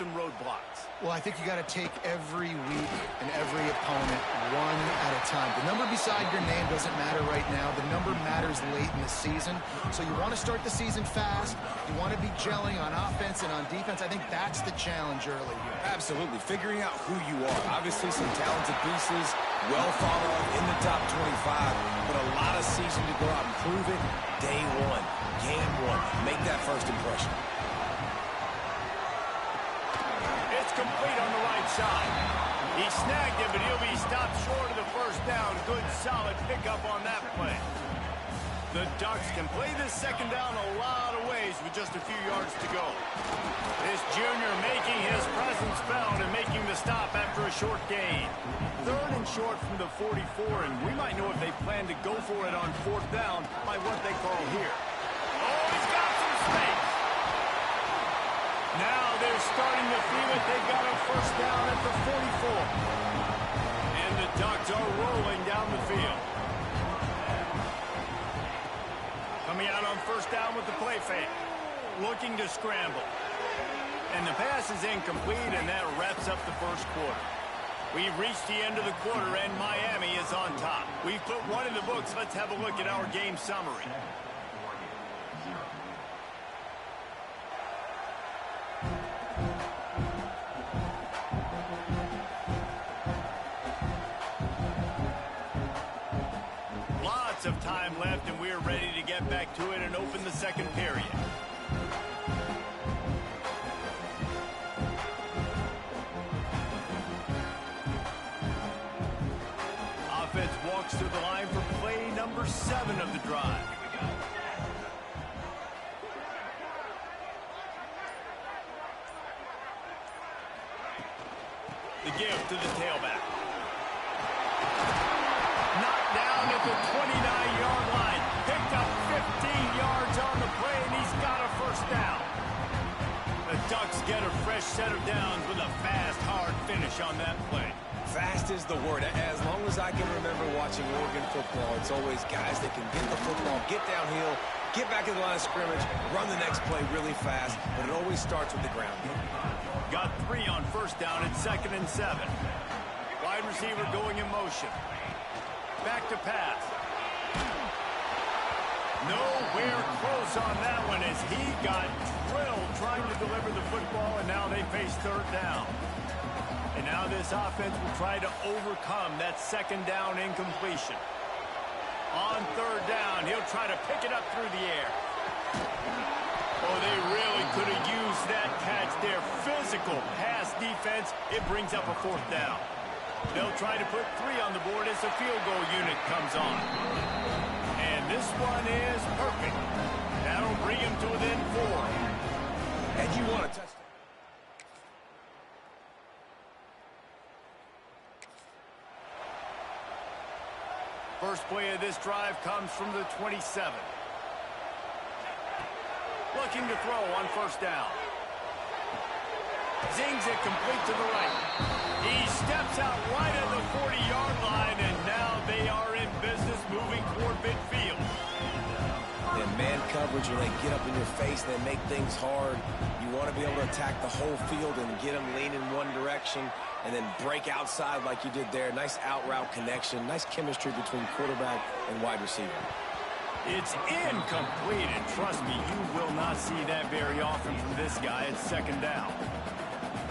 some roadblocks? Well, I think you got to take every week and every opponent one at a time. The number beside your name doesn't matter right now. The number matters late in the season. So you want to start the season fast. You want to be gelling on offense and on defense. I think that's the challenge early here. Absolutely. Figuring out who you are. Obviously, some talented pieces, well thought of in the top 25, but a lot of season to go out and prove it. Day one, game one. Make that first impression. It's complete on the right side. He snagged it, but he'll be stopped short of the first down. Good, solid pickup on that play. The Ducks can play this second down a lot of ways with just a few yards to go. This junior making his presence felt and making the stop after a short gain. 3rd and short from the 44, and we might know if they plan to go for it on 4th down by what they call here. Oh, he's got some space. Now they're starting to feel it. They've got a first down at the 44. And the Ducks are rolling down the field. Coming out on first down with the play fake. Looking to scramble. And the pass is incomplete, and that wraps up the first quarter. We've reached the end of the quarter, and Miami is on top. We've put one in the books. Let's have a look at our game summary. Lots of time left, and we're ready to get back to it and open the second period. Offense walks through the line for play number 7 of the drive. The give to the tailback. Knocked down at the 29-yard line. Picked up 15 yards on the play, and he's got a first down. The Ducks get a fresh set of downs with a fast, hard finish on that play. Fast is the word. As long as I can remember watching Oregon football, it's always guys that can get the football, get downhill, get back in the line of scrimmage, run the next play really fast, but it always starts with the ground game. Got 3 on first down at 2nd and 7. Wide receiver going in motion. Back to pass. Nowhere close on that one as he got drilled trying to deliver the football, and now they face 3rd down. And now this offense will try to overcome that 2nd down incompletion. On 3rd down, he'll try to pick it up through the air. Oh, they really could have used that catch there. Physical pass defense. It brings up a 4th down. They'll try to put 3 on the board as the field goal unit comes on. And this one is perfect. That'll bring him to within 4. And you want a touchdown. First play of this drive comes from the 27. Looking to throw on first down. Zings it complete to the right. He steps out right at the 40-yard line, and now they are in business moving toward midfield. And man coverage, when they get up in your face, they make things hard. You want to be able to attack the whole field and get them lean in one direction and then break outside like you did there. Nice out route connection, nice chemistry between quarterback and wide receiver. It's incomplete, and trust me, you will not see that very often from this guy at 2nd down.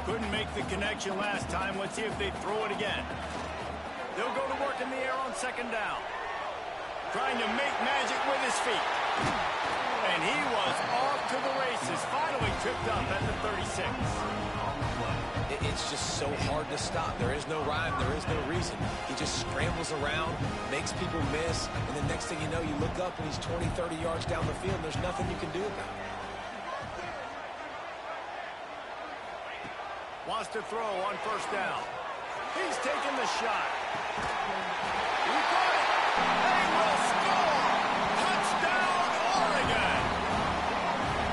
Couldn't make the connection last time. Let's see if they throw it again. They'll go to work in the air on 2nd down. Trying to make magic with his feet. And he was off to the races. Finally tripped up at the 36. It's just so hard to stop. There is no rhyme. There is no reason. He just scrambles around, makes people miss, and the next thing you know, you look up and he's 20, 30 yards down the field, and there's nothing you can do about it. Wants to throw on first down. He's taking the shot. He got it. They will score. Touchdown, Oregon.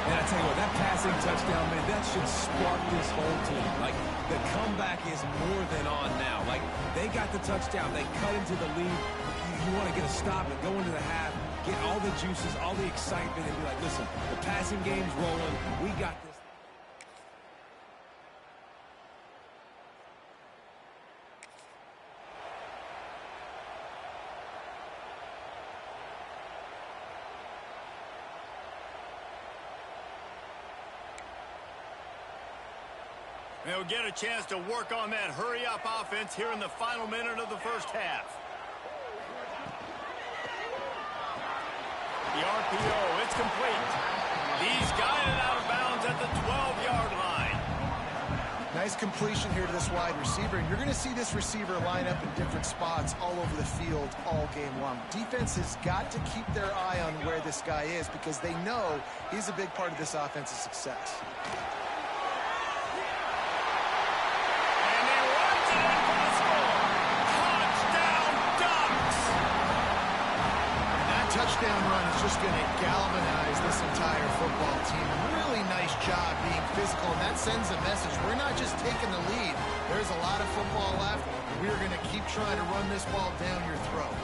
And I tell you what, that passing touchdown, man, that should spark this whole team. Like, the comeback is more than on now. Like, they got the touchdown. They cut into the lead. You want to get a stop and go into the half, get all the juices, all the excitement, and be like, listen, the passing game's rolling. We got this. They'll get a chance to work on that hurry-up offense here in the final minute of the first half. The RPO, it's complete. He's guided out of bounds at the 12-yard line. Nice completion here to this wide receiver, and you're going to see this receiver line up in different spots all over the field all game long. Defense has got to keep their eye on where this guy is because they know he's a big part of this offense's success. Touchdown run is just going to galvanize this entire football team. Really nice job being physical, and that sends a message. We're not just taking the lead. There's a lot of football left. We're going to keep trying to run this ball down your throat.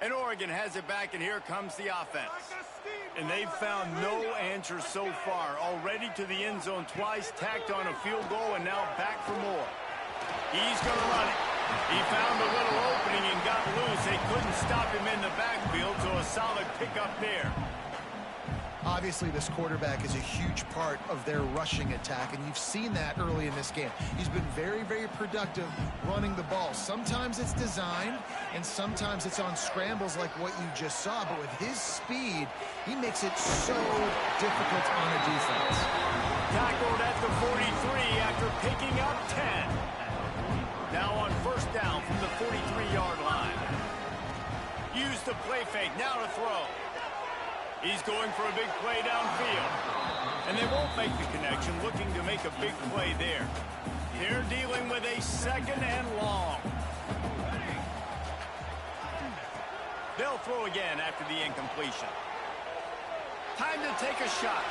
And Oregon has it back, and here comes the offense. And they've found no answer so far. Already to the end zone twice, tacked on a field goal, and now back for more. He's going to run it. He found a little opening and got loose. They couldn't stop him in the backfield, so a solid pickup there. Obviously, this quarterback is a huge part of their rushing attack, and you've seen that early in this game. He's been very, very productive running the ball. Sometimes it's designed, and sometimes it's on scrambles like what you just saw. But with his speed, he makes it so difficult on a defense. Tackled at the 43 after picking up 10. Now on first down from the 43-yard line. Use the play fake, now to throw. He's going for a big play downfield. And they won't make the connection, looking to make a big play there. They're dealing with a second and long. They'll throw again after the incompletion. Time to take a shot.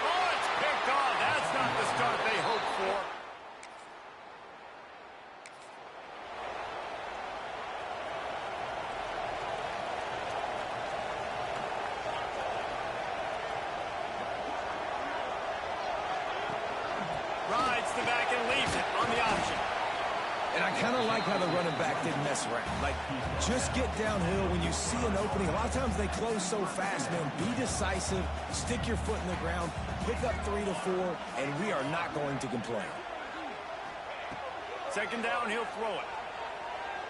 Oh, it's picked off. That's not the start they hoped for. Rides the back and leaves it on the option. And I kind of like how the running back didn't mess around. Like, just get downhill when you see an opening. A lot of times they close so fast, man. Be decisive, stick your foot in the ground, pick up 3 to 4, and we are not going to complain. Second down, he'll throw it.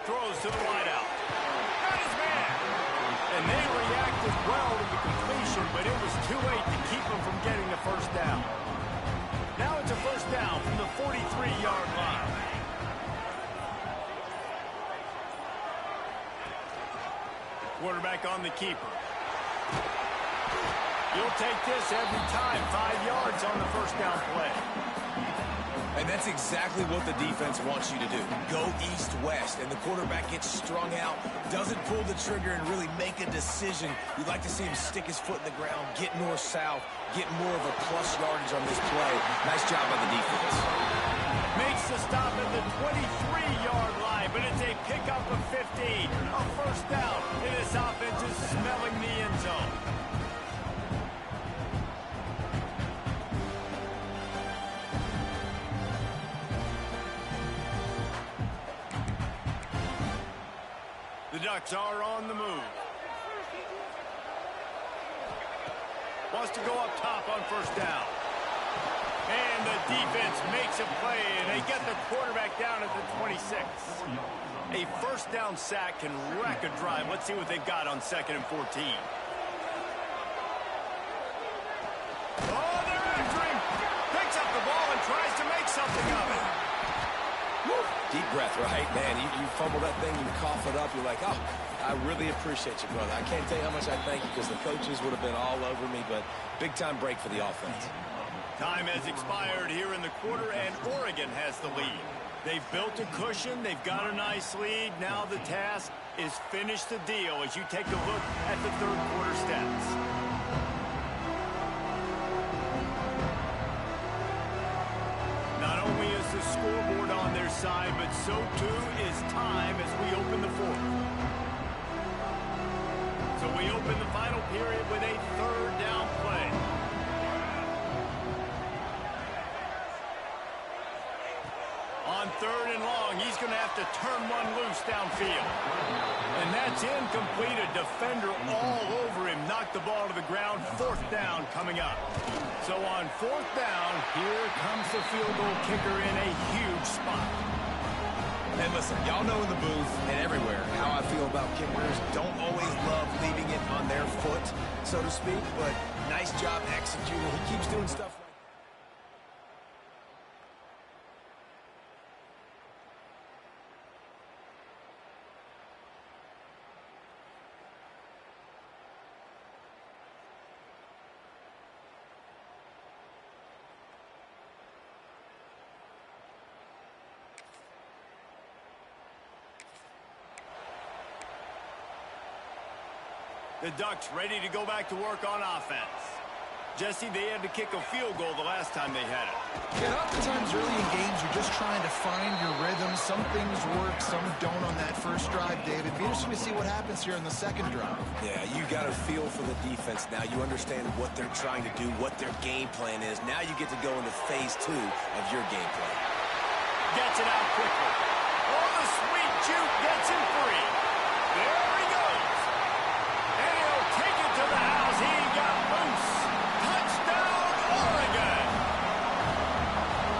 Throws to the wideout. Got his man. And they reacted well to the completion, but it was too late to keep him from getting the first down. Now it's a first down from the 43-yard line. Quarterback on the keeper. You'll take this every time. 5 yards on the first down play. And that's exactly what the defense wants you to do. Go east-west, and the quarterback gets strung out, doesn't pull the trigger and really make a decision. You'd like to see him stick his foot in the ground, get north-south, get more of a plus yardage on this play. Nice job by the defense. Makes the stop at the 23-yard line, but it's a pickup of 15. A first down, and this offense is smelling the end zone. The Ducks are on the move. Wants to go up top on first down. And the defense makes a play, and they get the quarterback down at the 26. A first down sack can wreck a drive. Let's see what they've got on 2nd and 14. Oh, they're after him. Picks up the ball and tries to make something of it. deep breath, right? Man, you fumble that thing, you cough it up, you're like, oh, I really appreciate you, brother. I can't tell you how much I thank you because the coaches would have been all over me, but big-time break for the offense. Time has expired here in the quarter, and Oregon has the lead. They've built a cushion. They've got a nice lead. Now the task is finish the deal as you take a look at the third quarter stats. Not only is the scoreboard on their side, but so too is time as we open the fourth. So we open the final period with a third down play. On third and long, he's going to have to turn one loose downfield. And that's incomplete. A defender all over him. Knocked the ball to the ground. Fourth down coming up. So on fourth down, here comes the field goal kicker in a huge spot. And listen, y'all know in the booth and everywhere how I feel about kickers. Don't always love leaving it on their foot, so to speak, but nice job executing. He keeps doing stuff like The Ducks ready to go back to work on offense. Jesse, they had to kick a field goal the last time they had it. Yeah, oftentimes early in games, you're just trying to find your rhythm. Some things work, some don't on that first drive, David. Be interesting to see what happens here in the second drive. Yeah, you got a feel for the defense now. You understand what they're trying to do, what their game plan is. Now you get to go into phase 2 of your game plan. Gets it out quickly. Oh, the sweet juke gets him free. There he goes. And he'll take it to the house. He got loose. Touchdown, Oregon.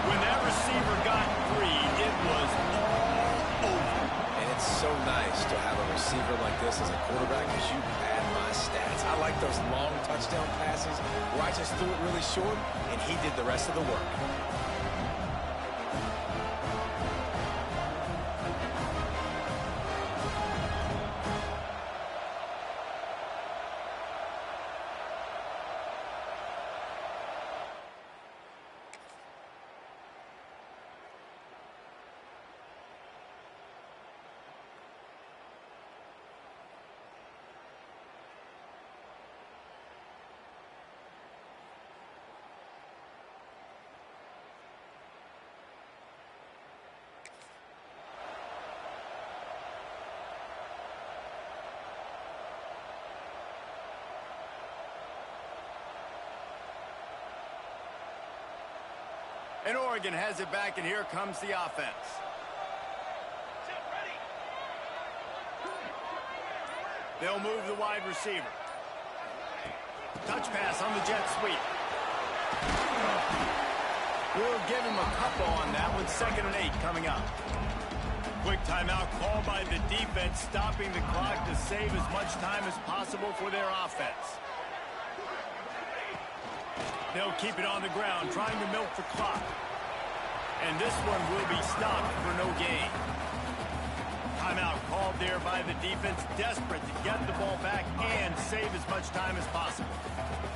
When that receiver got free, it was all over. And it's so nice to have a receiver like this as a quarterback because you pad my stats. I like those long touchdown passes where I just threw it really short and he did the rest of the work. And Oregon has it back, and here comes the offense. They'll move the wide receiver. Touch pass on the jet sweep. We'll give him a couple on that one. 2nd and 8 coming up. Quick timeout called by the defense, stopping the clock to save as much time as possible for their offense. They'll keep it on the ground, trying to milk the clock. And this one will be stopped for no gain. Timeout called there by the defense, desperate to get the ball back and save as much time as possible.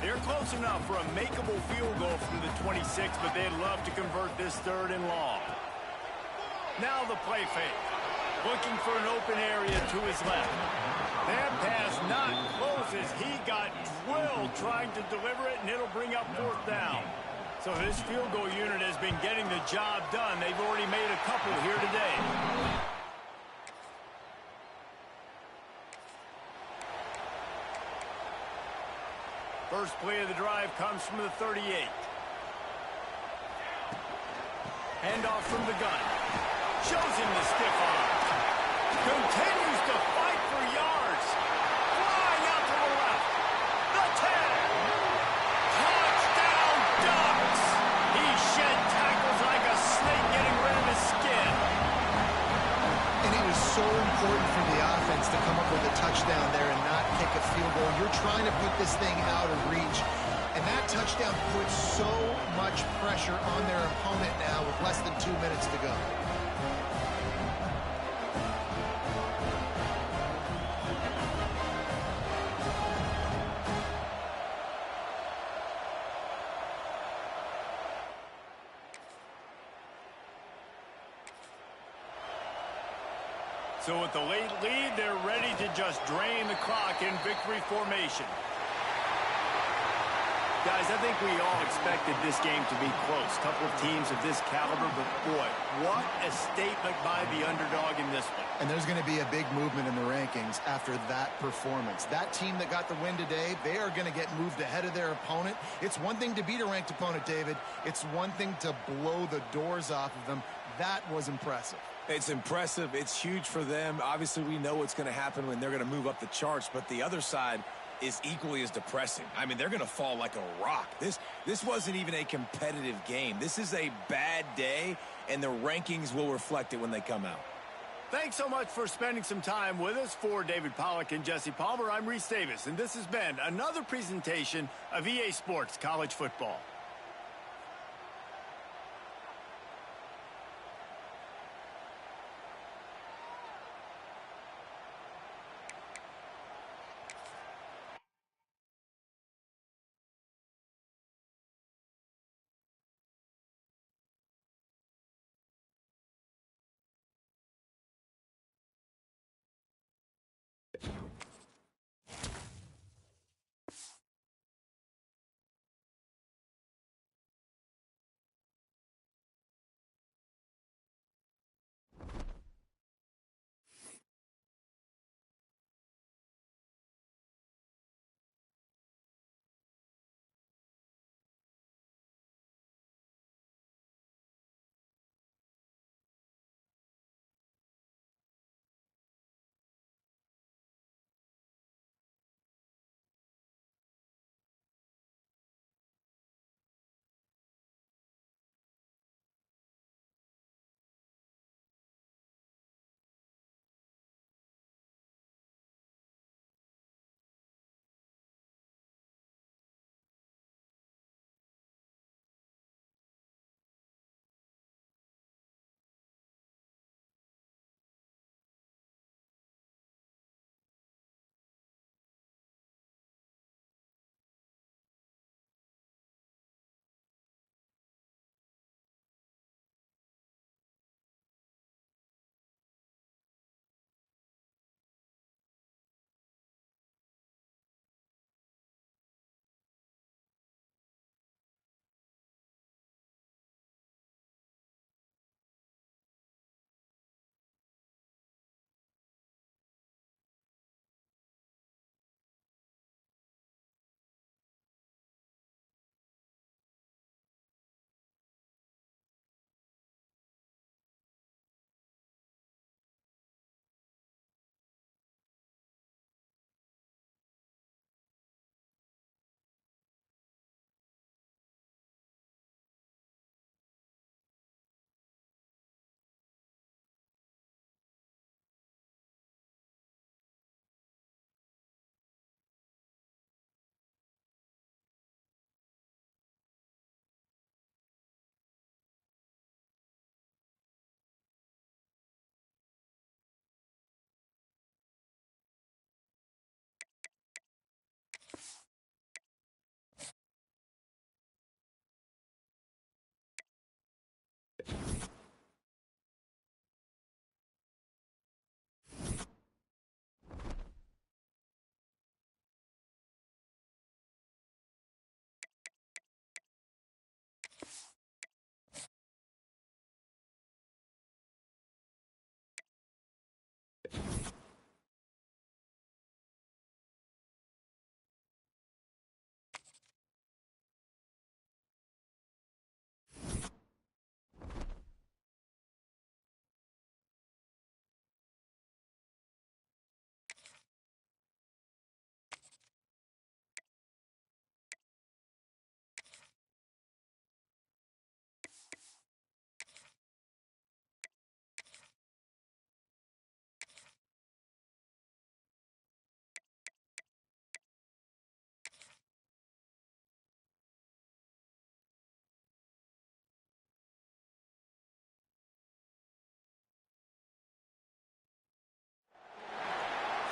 They're close enough for a makeable field goal from the 26, but they'd love to convert this 3rd and long. Now the play fake. Looking for an open area to his left. That pass not close as he got drilled trying to deliver it, and it'll bring up 4th down. So this field goal unit has been getting the job done. They've already made a couple here today. First play of the drive comes from the 38. Handoff from the gun. Shows him the stiff arm. Continues to fight for yards. Flying out to the left. The 10. Touchdown, Ducks. He shed tackles like a snake getting rid of his skin. And it was so important for the offense to come up with a touchdown there and not kick a field goal. You're trying to put this thing out of reach. And that touchdown puts so much pressure on their opponent now with less than 2 minutes to go. So with the late lead, they're ready to just drain the clock in victory formation. Guys, I think we all expected this game to be close. Couple of teams of this caliber, but boy, what a statement by the underdog in this one. And there's going to be a big movement in the rankings after that performance. That team that got the win today, they are going to get moved ahead of their opponent. It's one thing to beat a ranked opponent, David. It's one thing to blow the doors off of them. That was impressive. It's impressive. It's huge for them. Obviously, we know what's going to happen when they're going to move up the charts, but the other side is equally as depressing. I mean, they're going to fall like a rock. This wasn't even a competitive game. This is a bad day, and the rankings will reflect it when they come out. Thanks so much for spending some time with us. For David Pollack and Jesse Palmer, I'm Reese Davis, and this has been another presentation of EA Sports College Football.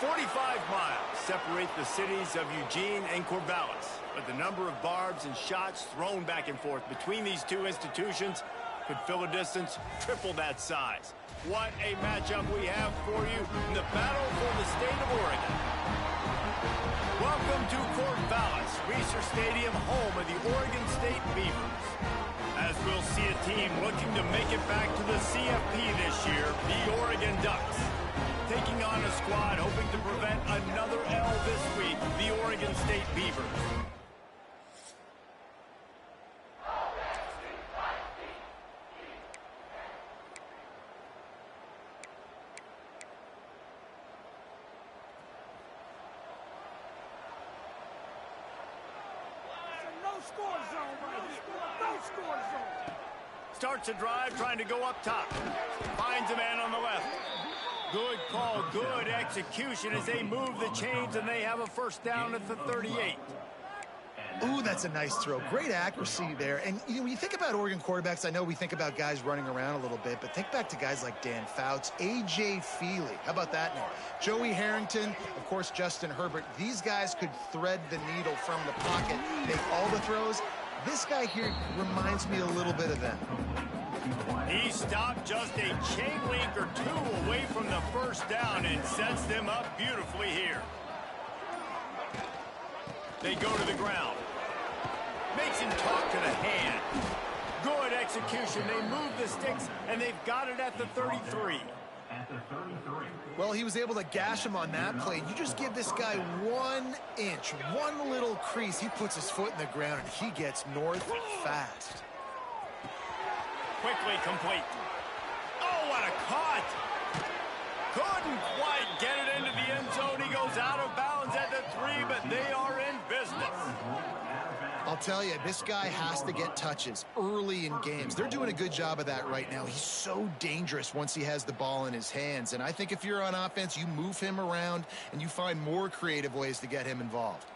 "45 miles separate the cities of Eugene and Corvallis, but the number of barbs and shots thrown back and forth between these two institutions could fill a distance triple that size. What a matchup we have for you in the battle for the state of Oregon. Welcome to Corvallis, Research Stadium, home of the Oregon State Beavers. As we'll see a team looking to make it back to the CFB this year, the Oregon Ducks. Taking on a squad hoping to prevent another L this week, the Oregon State Beavers. Starts a drive, trying to go up top. Finds a man on the left. Good call, good execution as they move the chains, and they have a first down at the 38. Ooh, that's a nice throw. Great accuracy there. And when you think about Oregon quarterbacks, I know we think about guys running around a little bit, but think back to guys like Dan Fouts, A.J. Feely. How about that name? Joey Harrington, of course, Justin Herbert. These guys could thread the needle from the pocket, make all the throws. This guy here reminds me a little bit of them. He stopped just a chain link or two away from the first down and sets them up beautifully here. They go to the ground. Makes him talk to the hand. Good execution. They move the sticks, and they've got it at the 33. Well, he was able to gash him on that play. You just give this guy 1 inch, one little crease. He puts his foot in the ground, and he gets north fast. Quickly complete. Oh, what a cut! Couldn't quite get it into the end zone. He goes out of bounds at the 3, but they are in business. I'll tell you, this guy has to get touches early in games. They're doing a good job of that right now. He's so dangerous once he has the ball in his hands. And I think if you're on offense, you move him around and you find more creative ways to get him involved.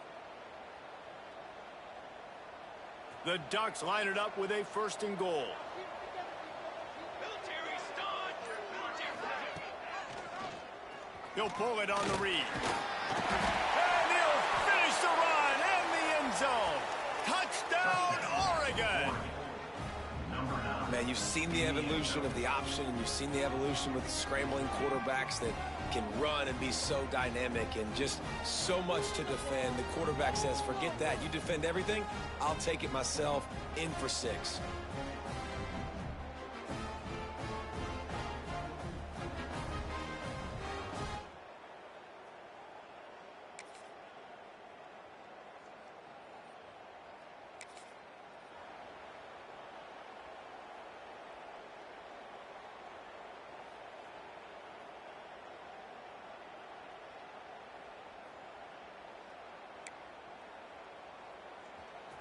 The Ducks line it up with a first and goal. He'll pull it on the read. And he'll finish the run in the end zone. Touchdown, Oregon! Man, you've seen the evolution of the option, and you've seen the evolution with scrambling quarterbacks that can run and be so dynamic and just so much to defend. The quarterback says, forget that. You defend everything, I'll take it myself. In for 6.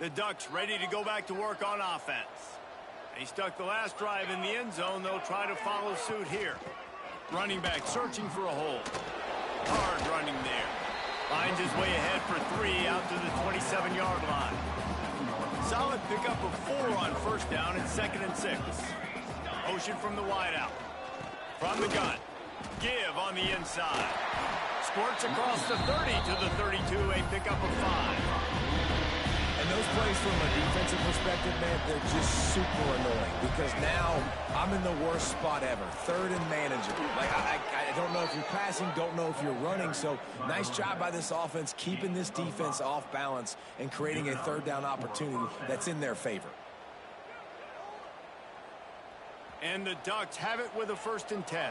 The Ducks ready to go back to work on offense. They stuck the last drive in the end zone. They'll try to follow suit here. Running back searching for a hole. Hard running there. Finds his way ahead for 3 out to the 27-yard line. Solid pickup of 4 on first down and 2nd and 6. Motion from the wideout. From the gun. Give on the inside. Squirts across the 30 to the 32, a pickup of 5. And those plays from a defensive perspective, man, they're just super annoying because now I'm in the worst spot ever. 3rd and manageable. Like, I don't know if you're passing, don't know if you're running. So nice job by this offense keeping this defense off balance and creating a 3rd down opportunity that's in their favor. And the Ducks have it with a 1st and 10.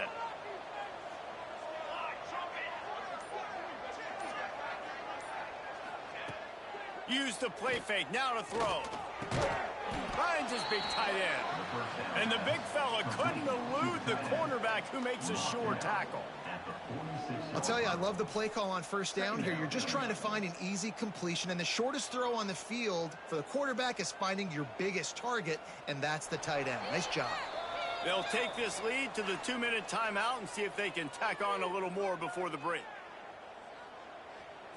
Use the play fake, now to throw. Finds his big tight end. And the big fella couldn't elude the cornerback who makes a sure tackle. I'll tell you, I love the play call on first down here. You're just trying to find an easy completion, and the shortest throw on the field for the quarterback is finding your biggest target, and that's the tight end. Nice job. They'll take this lead to the 2-minute timeout and see if they can tack on a little more before the break.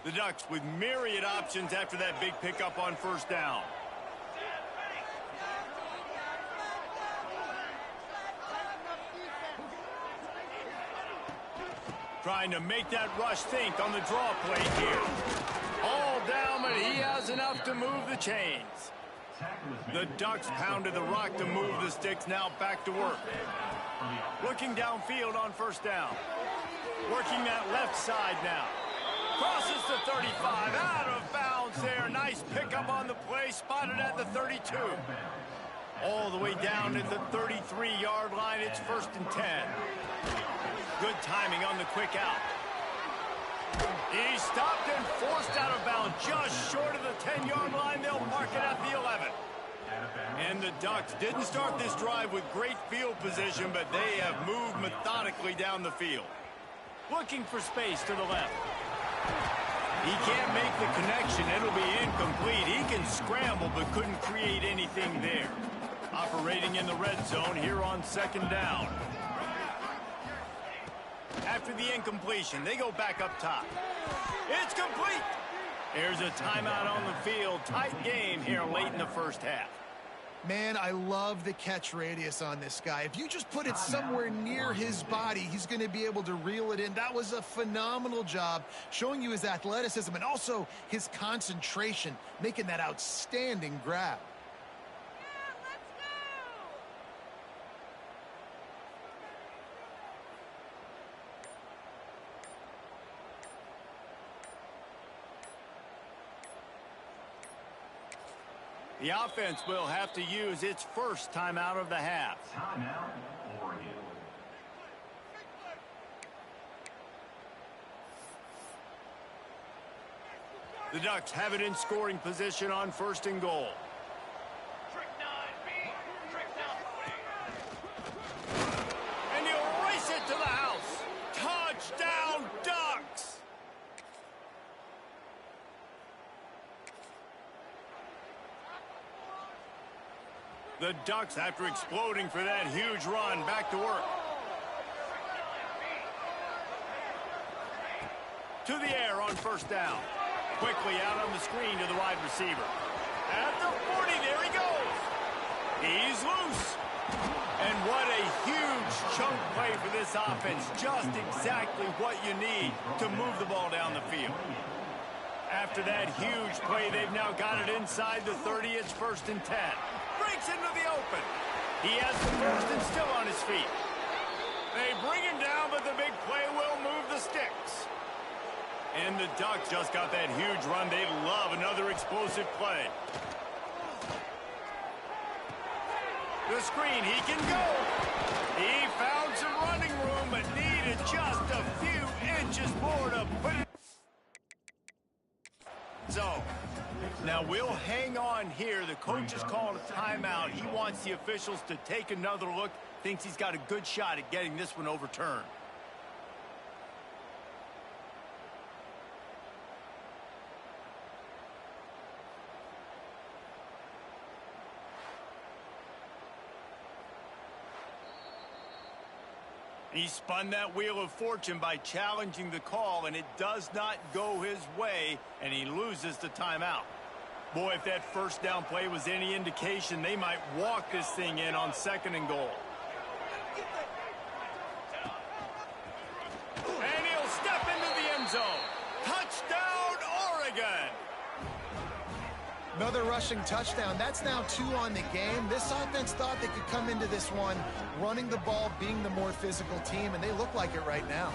The Ducks with myriad options after that big pickup on first down. Trying to make that rush think on the draw play here. All down, but he has enough to move the chains. The Ducks pounded the rock to move the sticks, now back to work. Looking downfield on first down. Working that left side now. Crosses the 35, out of bounds there. Nice pickup on the play, spotted at the 32. All the way down at the 33-yard line, it's 1st and 10. Good timing on the quick out. He stopped and forced out of bounds just short of the 10-yard line. They'll mark it at the 11. And the Ducks didn't start this drive with great field position, but they have moved methodically down the field. Looking for space to the left. He can't make the connection. It'll be incomplete. He can scramble, but couldn't create anything there. Operating in the red zone here on 2nd down. After the incompletion, they go back up top. It's complete. There's a timeout on the field. Tight game here late in the first half. Man, I love the catch radius on this guy. If you just put it somewhere near his body, he's going to be able to reel it in. That was a phenomenal job, showing you his athleticism and also his concentration, making that outstanding grab. The offense will have to use its first timeout of the half. Timeout, Oregon. The Ducks have it in scoring position on 1st and goal. And he'll race it to the house. Touchdown, Ducks! The Ducks, after exploding for that huge run, back to work. To the air on 1st down. Quickly out on the screen to the wide receiver. At the 40, there he goes. He's loose. And what a huge chunk play for this offense. Just exactly what you need to move the ball down the field. After that huge play, they've now got it inside the 30. It's 1st and 10. Breaks into the open. He has the first and still on his feet. They bring him down, but the big play will move the sticks. And the Ducks just got that huge run. They love another explosive play. The screen, he can go. He found some running room, but needed just a few inches more to put it. So, now we'll hang on here. The coach has called a timeout. He wants the officials to take another look. Thinks he's got a good shot at getting this one overturned. He spun that wheel of fortune by challenging the call, and it does not go his way, and he loses the timeout. Boy, if that 1st down play was any indication, they might walk this thing in on 2nd and goal. And he'll step into the end zone. Touchdown, Oregon! Another rushing touchdown. That's now 2 on the game. This offense thought they could come into this one running the ball, being the more physical team, and they look like it right now.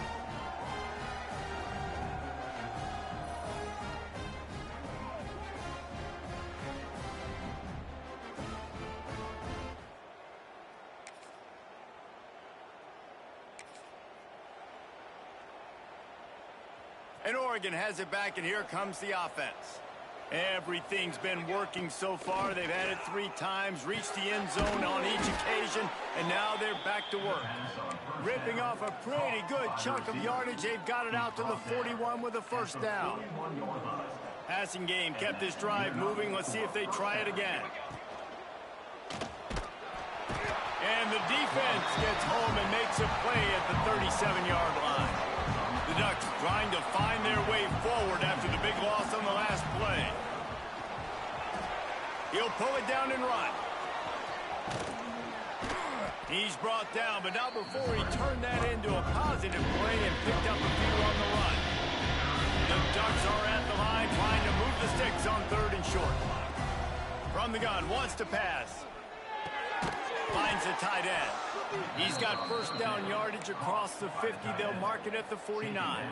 And Oregon has it back, and here comes the offense. Everything's been working so far. They've had it 3 times, reached the end zone on each occasion, and now they're back to work. Ripping off a pretty good chunk of yardage. They've got it out to the 41 with a 1st down. Passing game kept this drive moving. Let's see if they try it again. And the defense gets home and makes a play at the 37-yard line. The Ducks trying to find their way forward after the big loss on the last play. He'll pull it down and run. He's brought down, but not before he turned that into a positive play and picked up a few on the run. The Ducks are at the line trying to move the sticks on 3rd and short. From the gun, wants to pass. Finds a tight end. He's got first down yardage across the 50. They'll mark it at the 49.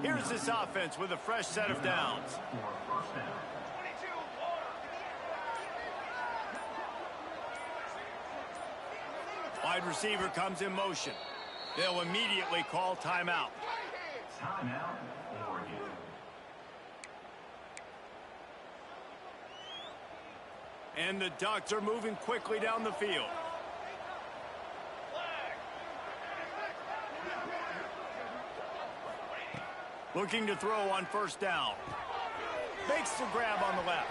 Here's this offense with a fresh set of downs. Wide receiver comes in motion. They'll immediately call timeout. Timeout, Oregon. And the Ducks are moving quickly down the field. Looking to throw on first down. Makes the grab on the left.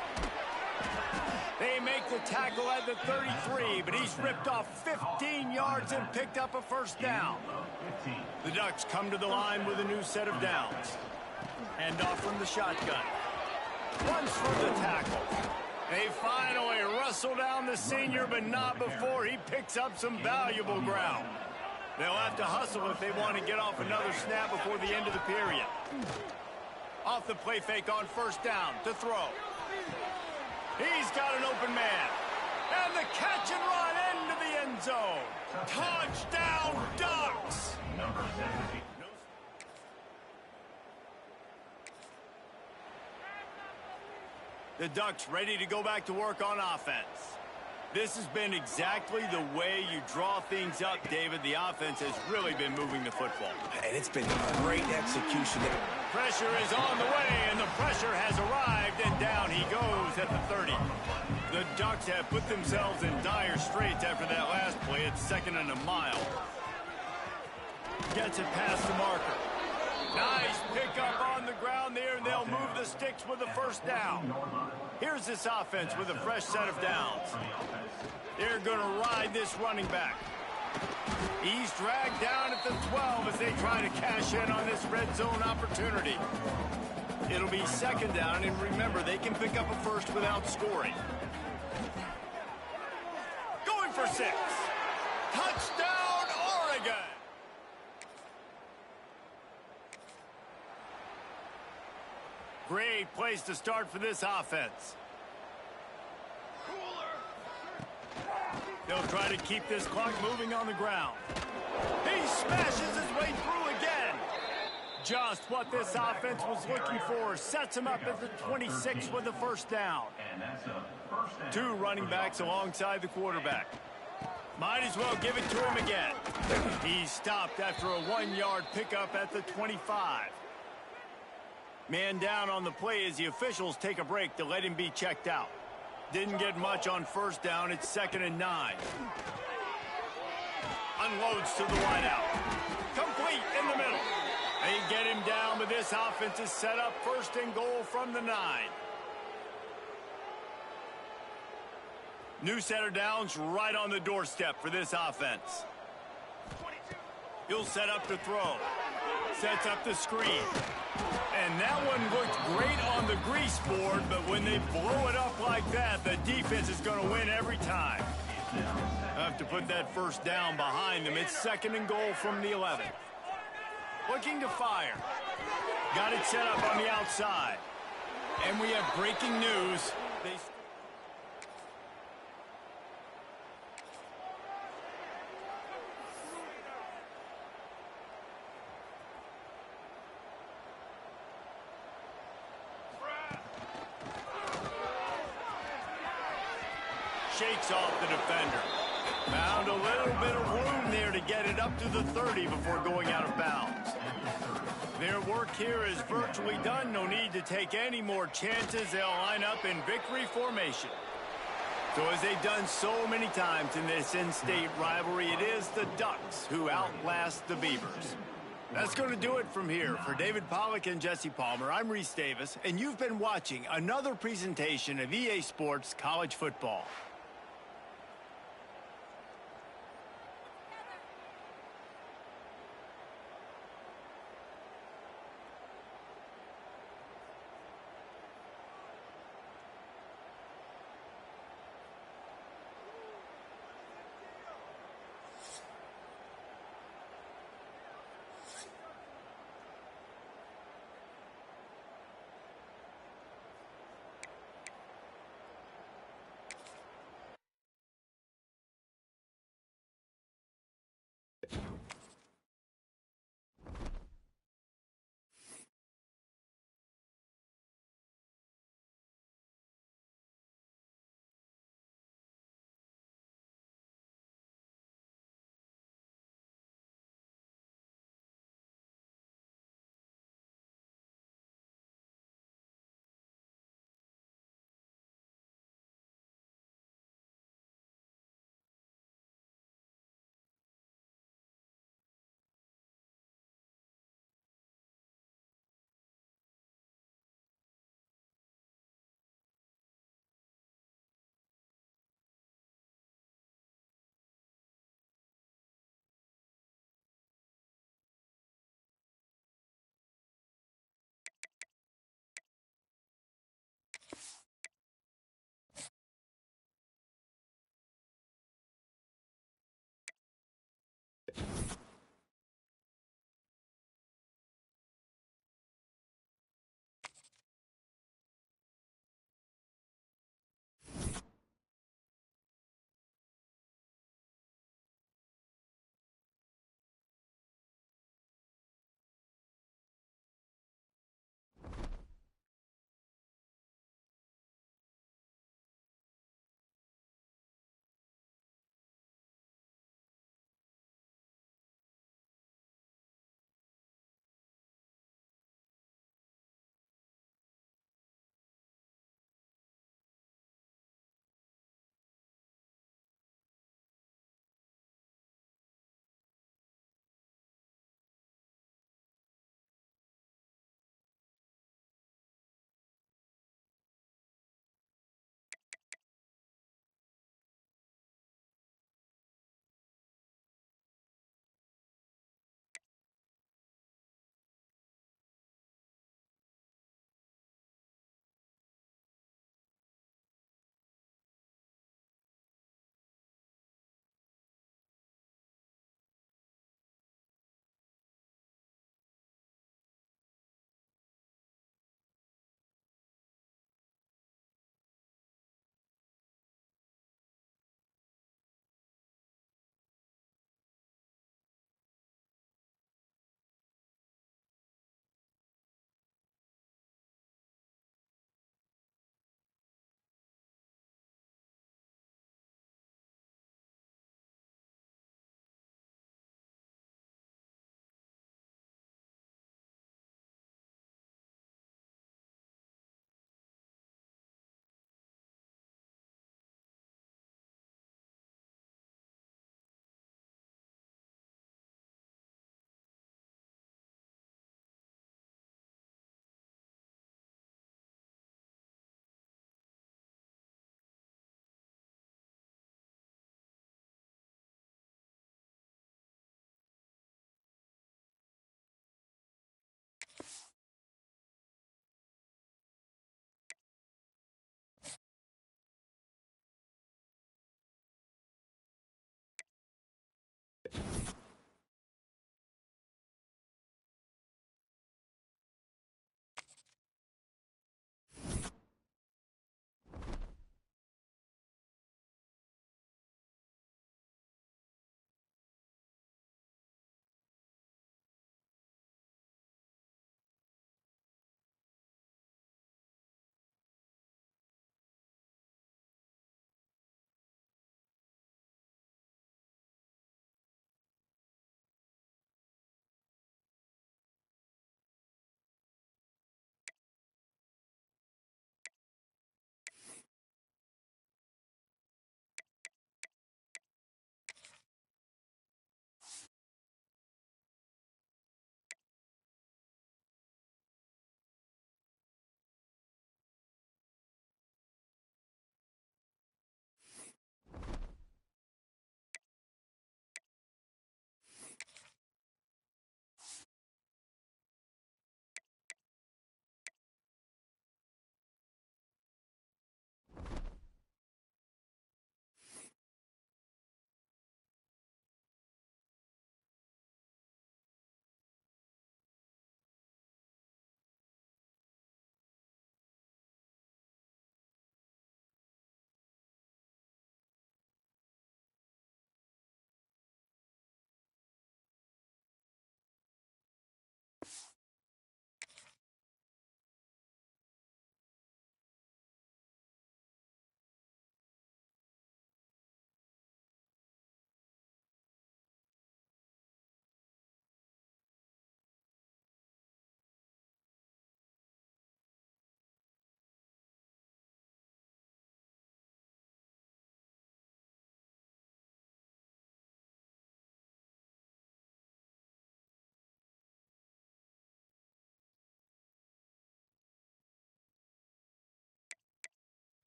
They make the tackle at the 33, but he's ripped off 15 yards and picked up a first down. The Ducks come to the line with a new set of downs. Hand off from the shotgun. Runs for the tackle. They finally wrestle down the senior, but not before he picks up some valuable ground. They'll have to hustle if they want to get off another snap before the end of the period. Off the play fake on first down to throw. He's got an open man. And the catch and run into the end zone. Touchdown, Ducks! The Ducks ready to go back to work on offense. This has been exactly the way you draw things up, David. The offense has really been moving the football. And it's been great execution. Pressure is on the way, and the pressure has arrived, and down he goes at the 30. The Ducks have put themselves in dire straits after that last play. It's second and a mile. Gets it past the marker. Nice pickup on the ground there, and they'll move the sticks with the first down. Here's this offense with a fresh set of downs. They're going to ride this running back. He's dragged down at the 12 as they try to cash in on this red zone opportunity. It'll be second down, and remember, they can pick up a first without scoring. Going for 6. Touchdown, Oregon! Great place to start for this offense. They'll try to keep this clock moving on the ground. He smashes his way through again. Just what this offense was looking for. Sets him up at the 26 with the first down. 2 running backs alongside the quarterback. Might as well give it to him again. He's stopped after a 1-yard pickup at the 25. Man down on the play as the officials take a break to let him be checked out. Didn't get much on first down. It's second and 9. Unloads to the wideout. Complete in the middle. They get him down, but this offense is set up first and goal from the 9. New set of downs right on the doorstep for this offense. He'll set up to throw. Sets up the screen. And that one looked great on the grease board, but when they blow it up like that, the defense is going to win every time. Have to put that first down behind them. It's second and goal from the 11. Looking to fire. Got it set up on the outside. And we have breaking news. Shakes off the defender. Found a little bit of room there to get it up to the 30 before going out of bounds. Their work here is virtually done. No need to take any more chances. They'll line up in victory formation. So as they've done so many times in this in-state rivalry, it is the Ducks who outlast the Beavers. That's going to do it from here. For David Pollack and Jesse Palmer, I'm Reese Davis, and you've been watching another presentation of EA Sports College Football. it.